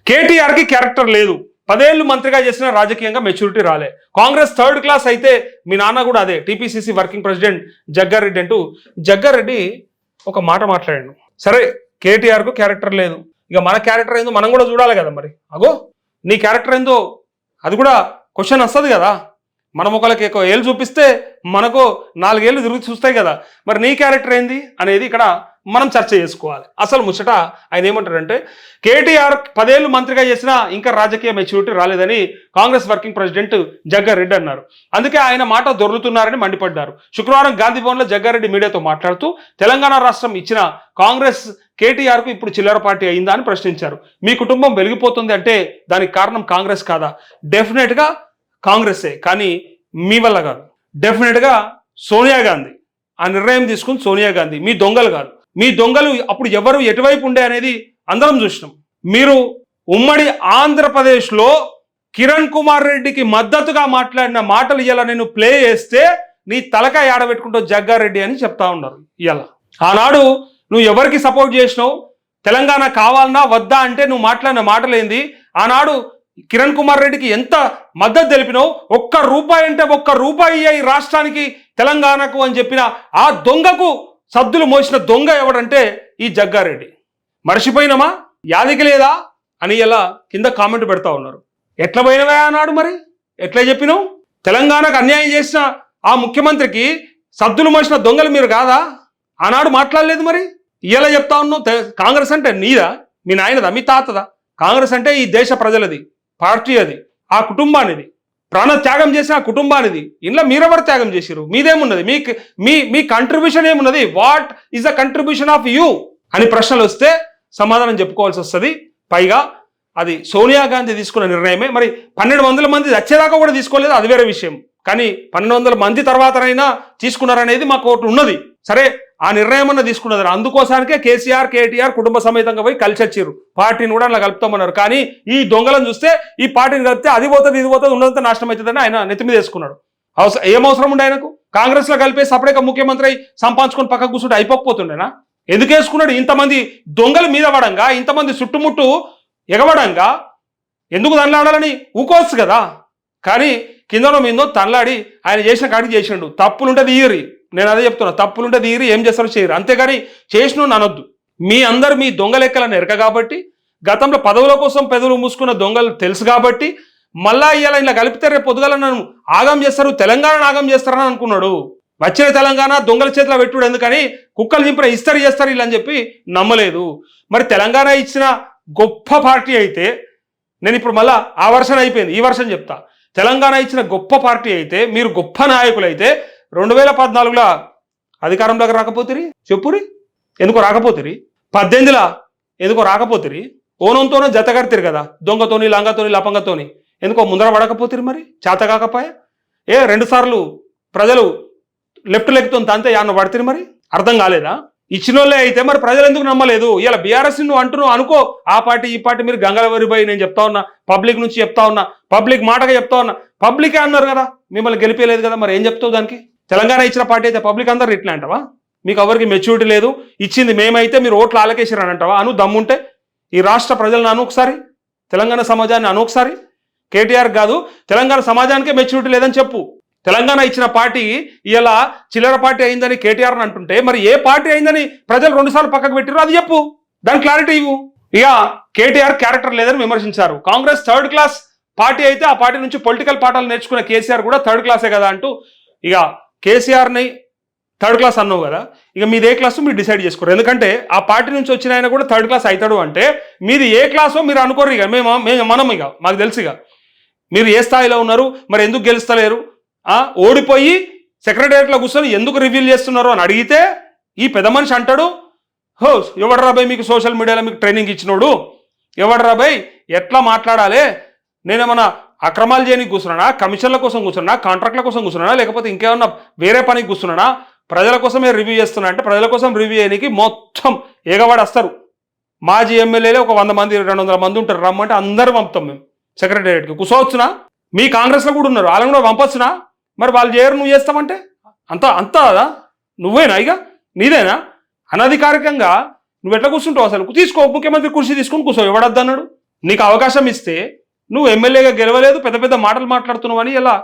కేటీఆర్కి character లేదు, 10 ఏళ్ళు మంత్రిగా చేసిన రాజకీయంగా మెచ్యూరిటీ రాలే, కాంగ్రెస్ థర్డ్ క్లాస్ అయితే మీ నాన్న కూడా అదే టీపీసీసీ వర్కింగ్ ప్రెసిడెంట్ జగ్గారెడ్డి అంటూ జగ్గారెడ్డి ఒక మాట మాట్లాడాడు. సరే కేటీఆర్కు క్యారెక్టర్ లేదు, ఇక మన క్యారెక్టర్ ఏందో మనం కూడా చూడాలి కదా. మరి అగో నీ క్యారెక్టర్ ఏందో అది కూడా క్వశ్చన్ వస్తుంది కదా. మనం ఒకరికి ఎక్కువ ఏళ్ళు చూపిస్తే మనకు 4 ఏళ్ళు తిరిగి చూస్తాయి కదా. మరి నీ క్యారెక్టర్ ఏంది అనేది ఇక్కడ మనం చర్చ చేసుకోవాలి. అసలు ముచ్చట ఆయన ఏమంటారంటే కేటీఆర్ 10 ఏళ్ళు మంత్రిగా చేసినా ఇంకా రాజకీయ మెచ్యూరిటీ రాలేదని కాంగ్రెస్ వర్కింగ్ ప్రెసిడెంట్ జగ్గారెడ్డి అన్నారు. అందుకే ఆయన మాట దొర్లుతున్నారని మండిపడ్డారు. శుక్రవారం గాంధీ భవన్లో జగ్గారెడ్డి మీడియాతో మాట్లాడుతూ తెలంగాణ రాష్ట్రం ఇచ్చిన కాంగ్రెస్ కేటీఆర్కు ఇప్పుడు చిల్లర పార్టీ అయిందా అని ప్రశ్నించారు. మీ కుటుంబం వెలిగిపోతుంది అంటే దానికి కారణం కాంగ్రెస్ కాదా? డెఫినెట్గా కాంగ్రెసే, కానీ మీ వల్ల కాదు. డెఫినెట్గా సోనియా గాంధీ ఆ నిర్ణయం తీసుకుని సోనియా గాంధీ, మీ దొంగలు కాదు. మీ దొంగలు అప్పుడు ఎవరు ఎటువైపు ఉండే అనేది అందరం చూసినాం. మీరు ఉమ్మడి ఆంధ్రప్రదేశ్లో కిరణ్ కుమార్ రెడ్డికి మద్దతుగా మాట్లాడిన మాటలు ఇలా నేను ప్లే చేస్తే నీ తలకాయ ఆడబెట్టుకుంటూ జగ్గారెడ్డి అని చెప్తా ఉన్నారు. ఇలా ఆనాడు నువ్వు ఎవరికి సపోర్ట్ చేసినావు, తెలంగాణ కావాలన్నా వద్దా అంటే నువ్వు మాట్లాడిన మాటలేంది, ఆనాడు కిరణ్ కుమార్ రెడ్డికి ఎంత మద్దతు తెలిపినావు, ₹1 అంటే ₹1 ఈ రాష్ట్రానికి తెలంగాణకు అని చెప్పిన ఆ దొంగకు సద్దులు మోసిన దొంగ ఎవడంటే ఈ జగ్గారెడ్డి. మర్చిపోయినామా? యాదికి లేదా అని ఇలా కింద కామెంట్ పెడతా ఉన్నారు. ఎట్లా పోయినవా అన్నాడు, మరి ఎట్లా చెప్పినావు? తెలంగాణకు అన్యాయం చేసిన ఆ ముఖ్యమంత్రికి సద్దులు మోసిన దొంగలు మీరు కాదా? ఆనాడు మాట్లాడలేదు, మరి ఇలా చెప్తా ఉన్నావు. కాంగ్రెస్ అంటే నీదా, మీ నాయనదా, మీ తాతదా? కాంగ్రెస్ అంటే ఈ దేశ ప్రజలది, పార్టీ అది, ఆ కుటుంబానిది, ప్రాణ త్యాగం చేసిన ఆ కుటుంబానిది. ఇంట్లో మీరెవరు త్యాగం చేసిరు? మీదేమున్నది? మీ కంట్రిబ్యూషన్ ఏమున్నది? What is the contribution of you అని ప్రశ్నలు వస్తే సమాధానం చెప్పుకోవాల్సి వస్తుంది. పైగా అది సోనియా గాంధీ తీసుకున్న నిర్ణయమే. మరి 1200 మంది వచ్చేదాకా కూడా తీసుకోలేదు, అది వేరే విషయం. కానీ 1200 మంది తర్వాతనైనా తీసుకున్నారనేది మాకు ఒకటి ఉన్నది. సరే ఆ నిర్ణయం అన్న తీసుకున్నది, అందుకోసానికే కేసీఆర్ కేటీఆర్ కుటుంబ సమేతంగా పోయి కలిసి వచ్చారు. పార్టీని కూడా అలా కలుపుతామన్నారు. కానీ ఈ దొంగలను చూస్తే ఈ పార్టీని కలిపితే అది పోతుంది ఇది పోతుంది ఉన్నదంతా నాశనం అవుతుందని ఆయన నెత్తి మీద వేసుకున్నాడు. ఏం అవసరం ఉండే ఆయనకు? కాంగ్రెస్ లో కలిపేసి అప్పుడే ముఖ్యమంత్రి అయి సంపాదించుకొని పక్కకు కూర్చుంటే అయిపోకపోతుండేనా? ఎందుకు వేసుకున్నాడు? ఇంతమంది దొంగల మీద పడంగా, ఇంతమంది చుట్టుముట్టు ఎగవడంగా ఎందుకు తనలాడాలని ఊకోవచ్చు కదా. కానీ కిందనో మీందో తనలాడి ఆయన చేసిన కాడికి చేసిండు. తప్పులుంటే తీయరి, నేను అదే చెప్తున్నా, తప్పులుంటే తీయరి, ఏం చేస్తారో చేయరు. అంతేగాని చేసిన అనొద్దు. మీ అందరు మీ దొంగ లెక్కలను ఎరక కాబట్టి, గతంలో పదవుల కోసం పెదవులు మూసుకున్న దొంగలు తెలుసు కాబట్టి, మళ్ళా ఇలా కలిపితే రేపు పొద్దుగల నన్ను ఆగం చేస్తారు, తెలంగాణను ఆగం చేస్తారని అనుకున్నాడు. వచ్చిన తెలంగాణ దొంగల చేతిలో పెట్టుడు ఎందుకని కుక్కలు చింపిన ఇస్తరి చేస్తారు ఇలా అని చెప్పి నమ్మలేదు. మరి తెలంగాణ ఇచ్చిన గొప్ప పార్టీ అయితే, నేను ఇప్పుడు మళ్ళా ఆ వర్షన్ అయిపోయింది, ఈ వర్షన్ చెప్తా. తెలంగాణ ఇచ్చిన గొప్ప పార్టీ అయితే, మీరు గొప్ప నాయకులు అయితే 2014లో అధికారంలోకి రాకపోతురి? చెప్పురి, ఎందుకో రాకపోతురి? 18లో ఎందుకో రాకపోతురి? ఓనంతోనో జతగడతారు కదా, దొంగతోని లంగతోని లపంగతోని, ఎందుకో ముందర పడకపోతురి? మరి చేత కాకపోయా? 2 సార్లు ప్రజలు లెఫ్ట్ లెగ్తో అంతే యాన్న పడుతుంది, మరి అర్థం కాలేదా? ఇచ్చిన వాళ్ళే అయితే మరి ప్రజలు ఎందుకు నమ్మలేదు? ఇలా బీఆర్ఎస్ నువ్వు అంటున్నావు అనుకో, ఆ పార్టీ ఈ పార్టీ మీరు గంగలవరిపోయి నేను చెప్తా ఉన్నా, పబ్లిక్ నుంచి చెప్తా ఉన్నా, పబ్లిక్ మాటగా చెప్తా ఉన్నా. పబ్లికే అన్నారు కదా, మిమ్మల్ని గెలిపేయలేదు కదా, మరి ఏం చెప్తావు దానికి? తెలంగాణ ఇచ్చిన పార్టీ అయితే పబ్లిక్ అందరు ఇట్లా అంటావా? మీకు ఎవరికి మెచ్యూరిటీ లేదు, ఇచ్చింది మేమైతే మీరు ఓట్లు ఆలకేసారని అంటావా? అను దమ్ముంటే ఈ రాష్ట్ర ప్రజలను అను ఒకసారి, తెలంగాణ సమాజాన్ని అను ఒకసారి. కేటీఆర్ కాదు, తెలంగాణ సమాజానికే మెచ్యూరిటీ లేదని చెప్పు. తెలంగాణ ఇచ్చిన పార్టీ ఇలా చిల్లర పార్టీ అయిందని కేటీఆర్ అని అంటుంటే, మరి ఏ పార్టీ అయిందని ప్రజలు 2 సార్లు పక్కకు పెట్టారో అది చెప్పు, దాని క్లారిటీ ఇవ్వు. ఇక కేటీఆర్ క్యారెక్టర్ లేదని విమర్శించారు. కాంగ్రెస్ థర్డ్ క్లాస్ పార్టీ అయితే ఆ పార్టీ నుంచి పొలిటికల్ పాఠాలు నేర్చుకున్న కేసీఆర్ కూడా థర్డ్ క్లాసే కదా అంటూ, ఇక కేసీఆర్ని థర్డ్ క్లాస్ అన్నావు కదా, ఇక మీది ఏ క్లాసు మీరు డిసైడ్ చేసుకోరు. ఎందుకంటే ఆ పార్టీ నుంచి వచ్చిన ఆయన కూడా థర్డ్ క్లాస్ అవుతాడు అంటే మీది ఏ క్లాసో మీరు అనుకోరు. ఇక మనం ఇక మాకు తెలుసు ఇక మీరు ఏ స్థాయిలో ఉన్నారు, మరి ఎందుకు గెలుస్తలేరు, ఓడిపోయి సెక్రటేరియట్లో కూర్చొని ఎందుకు రివీల్ చేస్తున్నారు అని అడిగితే ఈ పెద్ద మనిషి అంటాడు, హో ఎవడు రాబాయ్ మీకు సోషల్ మీడియాలో మీకు ట్రైనింగ్ ఇచ్చినోడు, ఎవడు రాబాయ్ ఎట్లా మాట్లాడాలి, నేనేమన్నా అక్రమాలు చేయడానికి కూర్చున్నానా, కమిషన్ల కోసం కూర్చున్నా, కాంట్రాక్ట్ల కోసం కూర్చున్నానా, లేకపోతే ఇంకేమన్నా వేరే పనికి కూర్చున్నానా, ప్రజల కోసమే రివ్యూ చేస్తున్నా అంటే ప్రజల కోసం రివ్యూ చేయడానికి మొత్తం ఏగవాడు వస్తారు. మాజీ ఎమ్మెల్యేలే ఒక 100 మంది 200 మంది ఉంటారు, రమ్మంటే అందరూ పంపుతాం మేము సెక్రటేరియట్కి. కూర్చోవచ్చునా? మీ కాంగ్రెస్లో కూడా ఉన్నారు, వాళ్ళని కూడా పంపొచ్చునా? మరి వాళ్ళు చేయరు, నువ్వు చేస్తామంటే అంతా నువ్వేనా? ఇక నీదేనా? అనధికారికంగా నువ్వు ఎట్లా కూర్చుంటావు అసలు? తీసుకో, ముఖ్యమంత్రి కుర్చీ తీసుకొని కూర్చో, ఎవడద్దన్నాడు? నీకు అవకాశం ఇస్తే నువ్వు ఎమ్మెల్యేగా గెలవలేదు, పెద్ద పెద్ద మాటలు మాట్లాడుతున్నావు అని ఇలా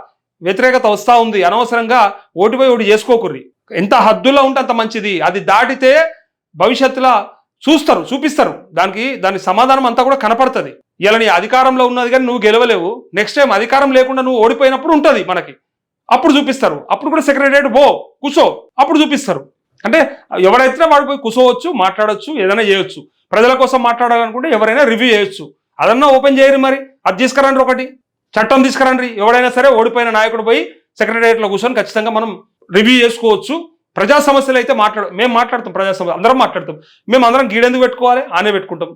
వ్యతిరేకత వస్తూ ఉంది. అనవసరంగా ఓటుపై ఓటు చేసుకోకుర్రి. ఎంత హద్దులో ఉంటే అంత మంచిది. అది దాటితే భవిష్యత్తులో చూపిస్తారు, దాని సమాధానం అంతా కూడా కనపడుతుంది. ఇలా నీ అధికారంలో ఉన్నది కానీ నువ్వు గెలవలేవు, నెక్స్ట్ టైం అధికారం లేకుండా నువ్వు ఓడిపోయినప్పుడు ఉంటుంది మనకి, అప్పుడు చూపిస్తారు. అప్పుడు కూడా సెక్రటరియట్ కూర్చో, అప్పుడు చూపిస్తారు. అంటే ఎవరైతే వాడు పోయి కూర్చోవచ్చు, మాట్లాడవచ్చు, ఏదైనా చేయొచ్చు. ప్రజల కోసం మాట్లాడాలనుకుంటే ఎవరైనా రివ్యూ చేయొచ్చు. అదన్నా ఓపెన్ చేయరు. మరి అది తీసుకురండి, ఒకటి చట్టం తీసుకురండి. ఎవడైనా సరే ఓడిపోయిన నాయకుడు పోయి సెక్రటరియట్లో కూర్చొని ఖచ్చితంగా మనం రివ్యూ చేసుకోవచ్చు. ప్రజా సమస్యలు అయితే మేము మాట్లాడతాం, ప్రజా సమస్యలు అందరం మాట్లాడతాం. మేము అందరం గీడెందుకు పెట్టుకోవాలి? ఆనే పెట్టుకుంటాం.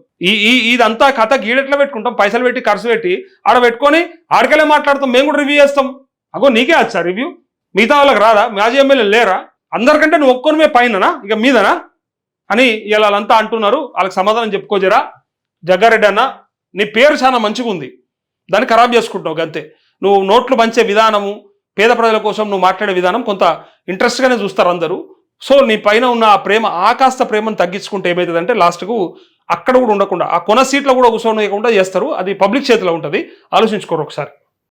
ఇదంతా కథ గీడెట్లా పెట్టుకుంటాం? పైసలు పెట్టి ఖర్చు పెట్టి ఆడ పెట్టుకొని ఆడికెళ్ళే మాట్లాడతాం. మేము కూడా రివ్యూ చేస్తాం. అగో నీకే వచ్చా రివ్యూ? మిగతా వాళ్ళకి రాదా? మాజీ ఎమ్మెల్యే లేరా? అందరికంటే నువ్వు ఒక్కొనిమే పైననా, ఇక మీదనా అని ఇలా వాళ్ళంతా అంటున్నారు. వాళ్ళకి సమాధానం చెప్పుకోజరా. జగ్గారెడ్డి అన్న, నీ పేరు చాలా మంచిగా ఉంది, దాన్ని ఖరాబ్ చేసుకుంటావు అంతే. నువ్వు నోట్లు పంచే విధానము, పేద ప్రజల కోసం నువ్వు మాట్లాడే విధానం కొంత ఇంట్రెస్ట్గానే చూస్తారు అందరూ. సో నీ పైన ఉన్న ఆ ప్రేమ, కాస్త ప్రేమను తగ్గించుకుంటే ఏమవుతుందంటే లాస్ట్కు అక్కడ కూడా ఉండకుండా ఆ కొన సీట్లో కూడా కూర్చోనియకుండా చేస్తారు. అది పబ్లిక్ చేతిలో ఉంటుంది. ఆలోచించుకోరు ఒకసారి.